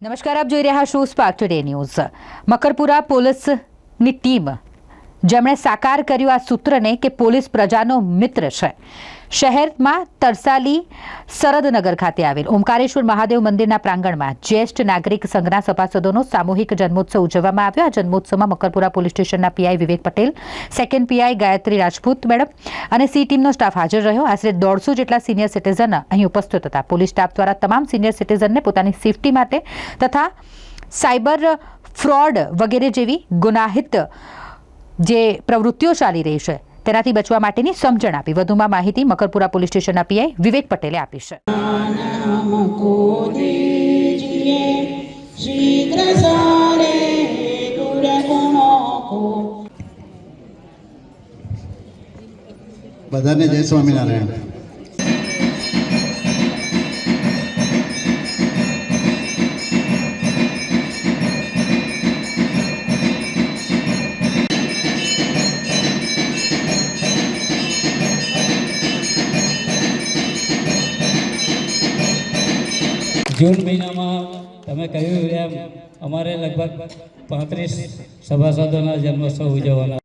નમસ્કાર, આપ જોઈ રહ્યા છો સ્પાર્ક ટુડે ન્યૂઝ। મકરપુરા પોલીસની ટીમ જેમણે સાકાર કર્યું આ સૂત્રને કે પોલીસ પ્રજાનો મિત્ર છે। શહેરમાં તરસાલી શરદનગર ખાતે આવેલ ઓમકારેશ્વર મહાદેવ મંદિરના પ્રાંગણમાં જ્યેષ્ઠ નાગરિક સંઘના સભાસદોનો સામૂહિક જન્મોત્સવ ઉજવવામાં આવ્યો। આ જન્મોત્સવમાં મકરપુરા પોલીસ સ્ટેશનના PI Vivek Patel, second PI Gayatri Rajput madam અને સી ટીમનો સ્ટાફ હાજર રહ્યો। આશરે 150 જેટલા સિનિયર સિટીઝન અહીં ઉપસ્થિત હતા। પોલીસ સ્ટાફ દ્વારા તમામ સિનિયર સિટીઝનને પોતાની સેફટી માટે તથા સાયબર ફ્રોડ વગેરે જેવી ગુનાહિત જે પ્રવૃત્તિઓ ચાલી રહી છે તેનાથી બચવા માટેની સમજણ આપી। વધુમાં માહિતી મકરપુરા પોલીસ સ્ટેશનના પીઆઈ વિવેક પટેલે આપી છે। બધાને જય સ્વામિનારાયણ। जून महीना में तमे कहूँ एम अमारे लगभग 35 सभासदों जन्मोत्सव उजववाना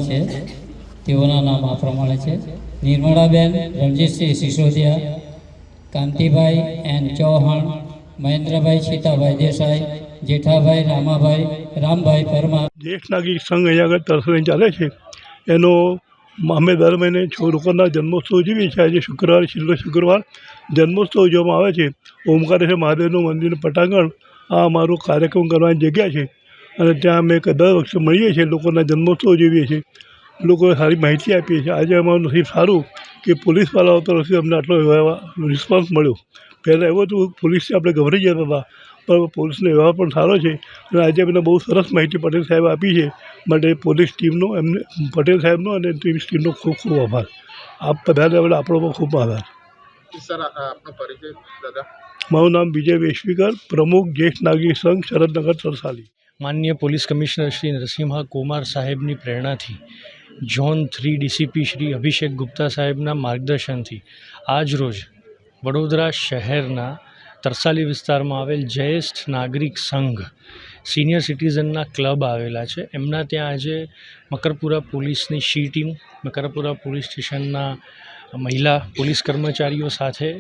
है। तेओना नाम आ प्रमाणे है। निर्मलाबेन रणजीतसिंह सिसोदिया, कांतिभाई एन चौहान, महेंद्रभाई सीताभाई देसाई, जेठाभाई रामाभाई, रामभाई परमार। ज्येष्ठ नागरिक संघ अँ आगे तरसली चाले एनो अमे दर महीने लोकोना जन्मोत्सव उजवीए छीए। आज शुक्रवार छेल्लो शुक्रवार जन्मोत्सव उजववामां आवे छे। ओमकारेश्वर महादेवनुं मंदिरनुं पटांगण आ अमारो कार्यक्रम करवानी जग्या छे अने त्यां अमे दर वर्षे मळीए छीए, लोकोना जन्मोत्सव उजवीए छीए, लोकोने सारी माहिती आपीए छीए। आज अमारुं नसीब सारुं कि पोलीसवाळाओ तरफथी अમને आटलो रिस्पोन्स मळ्यो। पहला एवुं हतुं पोलीसथी आपणे गभराई जता हता, पर पोलीसनो व्यवहार पण सारो छे अने आज अમને बहु सरस माहिती पटेल साहेब आपी छे। માટે પોલીસ ટીમનો એમને પટેલ સાહેબનો અને ટીમનો ખૂબ ખૂબ આભાર। આપ બધાને આપણો ખૂબ આભાર। સર, આપનો પરિચય દાદા? મારું નામ વિજય વેશવીકર, પ્રમુખ જ્યેષ્ઠ નાગરિક સંઘ શરદનગર તરસાલી। माननीय पुलिस कमिश्नर श्री नरसिम्हा कुमार साहेबनी प्रेरणा थी, जोन 3 डीसीपी श्री अभिषेक गुप्ता साहेबना मार्गदर्शन थी आज रोज वडोदरा शहरना तरसाली विस्तार में आवेल ज्येष्ठ नागरिक संघ सीनियर सिटीजनना क्लब आवेला छे। एमना त्यां आजे मकरपुरा पुलिसनी शी टीम, मकरपुरा पुलिस स्टेशनना महिला पुलिस कर्मचारीओ साथे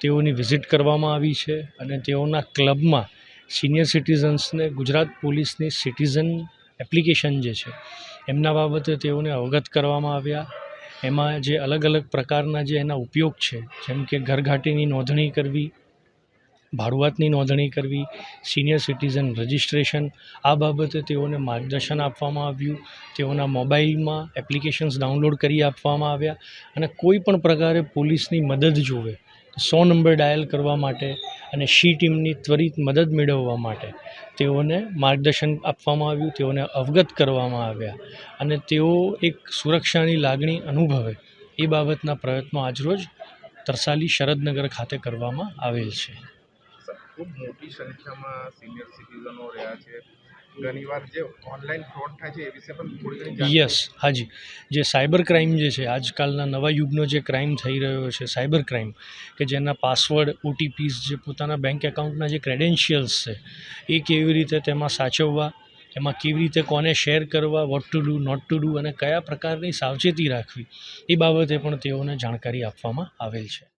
तेओनी विजिट करवामां आवी छे अने तेओना क्लबमां सीनियर सिटीजन्सने गुजरात पुलिसनी सिटीजन एप्लिकेशन जे छे एमना बाबते तेओने अवगत करवामां आव्या। एमां जे अलग अलग प्रकारना जे एना उपयोग छे, जेम के घरघाटीनी नोंधणी करवी, भाड़ुआतनी नोंधणी करवी, सीनियर सिटीजन रजिस्ट्रेशन, आ बाबते तेओने मार्गदर्शन आपवामां आव्युं। तेओना मोबाइलमां एप्लिकेशन्स डाउनलॉड करी आपवामां आव्या अने कोईपण प्रकारे पोलीसनी मदद जोवे 100 नंबर डायल करवा माटे अने शी टीमनी त्वरित मदद मेळववा माटे तेओने मार्गदर्शन आपवामां आव्युं, तेओने अवगत करवामां आव्या अने तेओ एक सुरक्षानी लागणी अनुभवे ए बाबतना प्रयत्नो आजरोज तरसाली शरदनगर खाते करवामां आवेल छे। खूब मोटी संख्या में सीनियर सिटीजनों रह्या छे। घणीवार जे ऑनलाइन फ्रॉड थाय छे ए विषे पण थोड़ी घणी जानकारी। यस, हाँ जी, जे साइबर क्राइम जे छे आजकलना नवा युगनो जे क्राइम थई रह्यो छे साइबर क्राइम के जेना पासवर्ड ओटीपीस जे पोताना बैंक एकाउंटना जे क्रेडेन्शियल्स छे ए केवी रीते तेमां साचववा, एमां केवी रीते कोने शेर करवा, what to do not to do अने कया प्रकारनी सावचेती राखवी ए बाबते पण तेओने जाणकारी आपवामां आवेल छे।